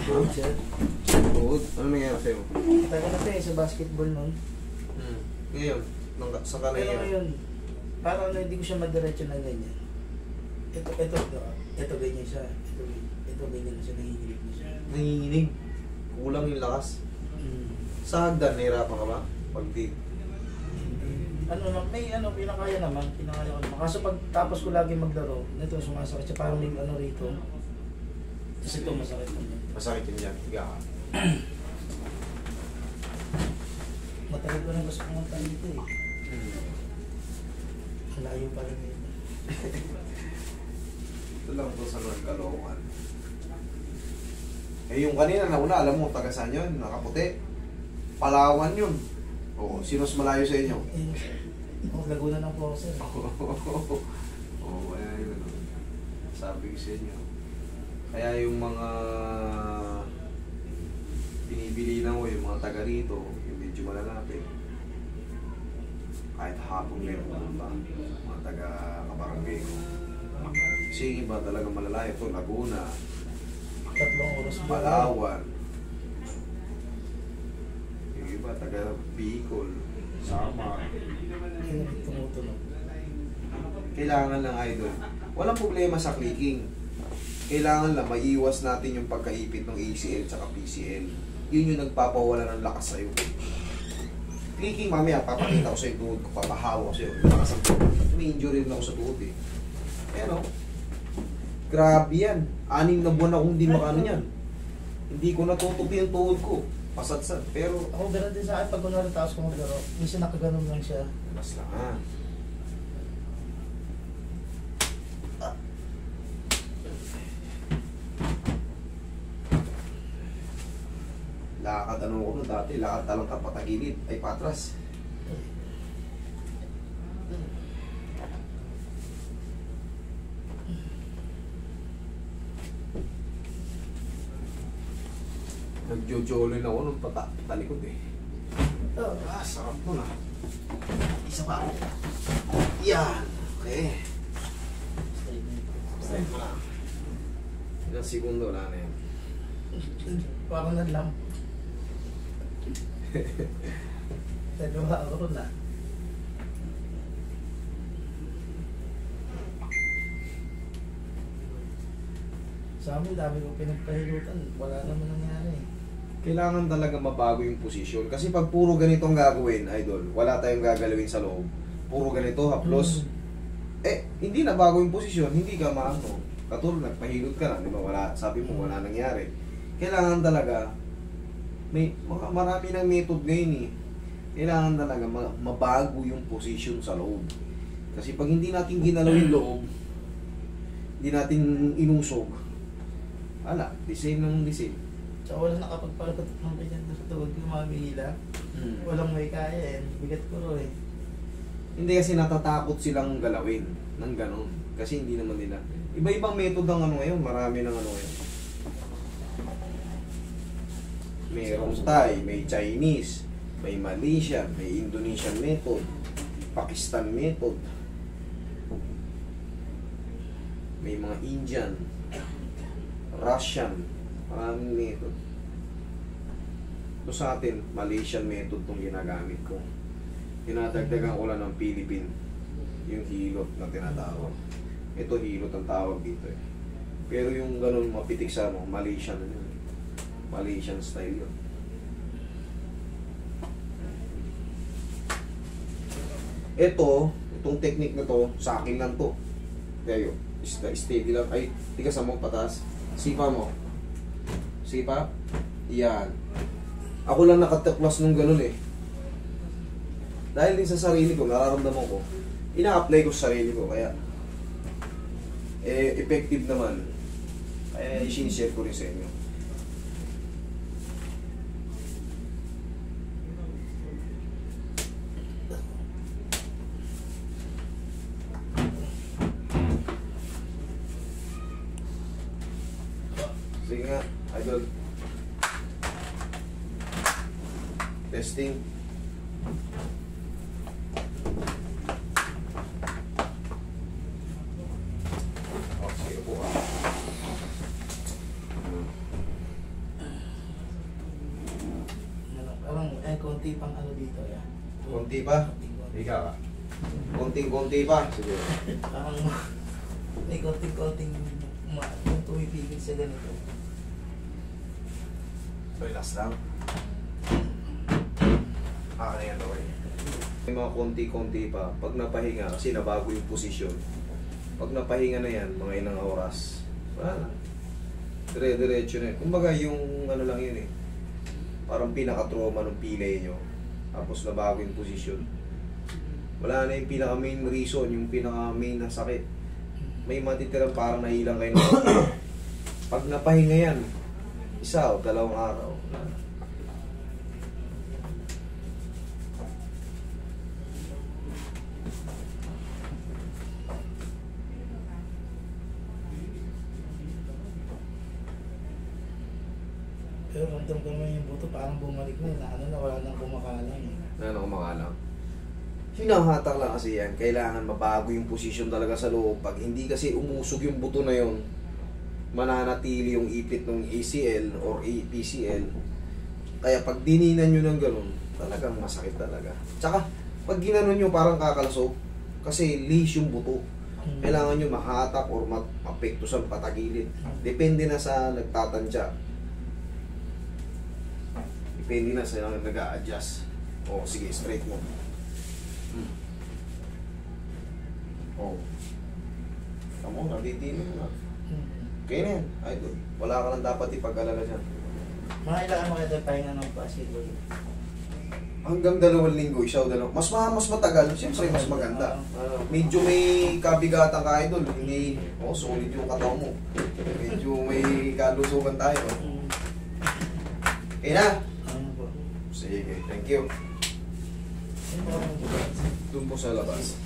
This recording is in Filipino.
Sir. Tuhod? Ano nangyari sa'yo? Tagal na tayo sa basketball nun. Ngayon, sa ka na Pero yan? ngayon, parang hindi ko siya madiretso na ganyan. Ito ganyan siya. Ito ganyan siya, nanginginig na siya. Nanginginig. Kulang yung lakas. Sa hagdan, nahirapan ka ba? Pag di. Pinakaya naman. Kaso pag tapos ko lagi maglaro, ito sumasakit siya, parang may rito. Kasi ito masakit naman. Masakit yun dyan. Higa ka. Matagal ko nang gusto pumunta dito eh. Malayo pa rin yun. Ito lang po sa Nagkaloocan. Eh yung kanina nauna, alam mo, taga saan yun? Nakaputi. Palawan yun. Oo, sinos malayo sa inyo? Laguna ng po, sir. Oo, kaya yun. Sabi ko sa inyo. Kaya yung mga binibili na ko, yung mga taga rito, yung medyo malalapit. Kahit hapon may pumunta, mga taga kabarangay ko. Kasi yung iba talaga malalayo ito, Laguna, 3 oras ba? Palawan. Yung iba taga Bicol, Sama. Tumutunog. Kailangan lang, idol. Walang problema sa clicking. Kailangan lang maiwas natin yung pagkaipit ng ACL at PCL. Yun yung nagpapawala ng lakas sa'yo. Clicking, mamaya, papakita ko sa'yo tuhod ko, papahawa ko sa'yo. Lakas ang tuhod. May injury rin ako sa tuhod eh. Pero, grabe yan. 6 na buwan akong hindi makano yan. Hindi ko natutupi yung tuhod ko. Pasadsad. Pero, Ako ganun din sa akin pag kunwari taos ko maglaro. Minsan nakaganon lang siya. mas lang ha. Lakad ano ko no dati, lakad talang ka patagilid, ay patras. Nagjojolin ako nung patalikod eh. Sarap nun ah. Isa pa. Yan. Okay. Stay mo lang. Ilang segundo wala na yan. Parang nadlam. Dalawa ako na. Sa amin, dami ko pinagpahilutan. Wala naman nangyari. Kailangan talaga mabago yung posisyon. Kasi pag puro ganito ang gagawin, idol, wala tayong gagalawin sa loob. Puro ganito, haplos. Hindi na bago yung posisyon, hindi ka maano. Katulad, nagpahilot ka na, di ba? Wala, sabi mo, wala nangyari. Kailangan talaga, marami ng method ngayon eh. Kailangan talaga mabago yung posisyon sa loob. Kasi pag hindi natin ginalaw yung loob, hindi natin inusog, the same ng the same. So, wala nakapagpalagot ng ganyan sa tuwag yung mga bihila. Walang may kaya eh. Bigat ko rin eh. Hindi kasi natatakot silang galawin ng ganon. Kasi hindi naman nila. Iba-ibang method ng ano ngayon. Marami ng ano ngayon. Mayroong Thai, may Chinese, may Malaysian, may Indonesian method, Pakistan method, may mga Indian, Russian, maraming method. Ito sa atin, Malaysian method itong ginagamit ko. Tinatagdagan ko lang ng Philippine, yung hilot na tinatawag. Ito hilot ang tawag dito eh. Pero yung ganun mapitik sa Malaysian, Malaysian style yun. Itong technique na to, sa akin lang to. Kaya yun, steady lang. Ay, tigas mo, patas. Sipa mo. Sipa. Yan. Ako lang nakatuklas nung ganun eh. Dahil din sa sarili ko, nararamdaman ko, ina-apply ko sa sarili ko, kaya effective naman. Kaya i-share ko rin sa inyo. Sige nga, idol. Testing. Okay po. konti pang ano dito, yan. Konti pa? Konti-konti. Ikaw ah. Konting-konti pa. Sige. Parang may konting-konting kung tumipigil sa ganito. Relax lang. Na yan, okay. May mga konti-konti pa. Pag napahinga, kasi nabago yung posisyon. Pag napahinga na yan, mga ilang oras, wala na. Dire-diretso na yun. Kumbaga yung ano lang yun eh. Parang pinaka-trauma ng pilay nyo. Tapos nabago yung posisyon. Wala na yung pinaka-main reason, yung pinaka-main na sakit. May matitirang parang nahilang kayo ng pag napahinga yan, isa o dalawang araw, wala na. Pero ramdam ko naman yung buto, parang bumalik na, ano na, wala nang kumakalang. Ano kumakalang? Hinahatak lang kasi yan. Kailangan mabago yung posisyon talaga sa loob. Pag hindi kasi umusog yung buto na yon, mananatili yung ipit ng ACL or PCL. Kaya pag dininan nyo ng ganun, talagang masakit talaga. Tsaka, pag ginanon nyo parang kakalasog, kasi leash yung buto. Kailangan nyo mahatak or mapektusan patagilid. Depende na sa nagtatansya. Depende na sa nag-a-adjust. O, sige, straight mo. Oh. Tamo, nabitinin mo na. Okay na yan, idol. Wala ka lang dapat ipag-alala dyan. Mga ilangan mo ito pahinga ng basketball. Hanggang 2 linggo, isa o 2. Mas matagal, siyempre mas maganda. Medyo may kabigatan ka, idol. Hindi, solid yung katawan mo. Medyo may kalusugan tayo. Okay na? Sige, thank you. Doon po sa labas.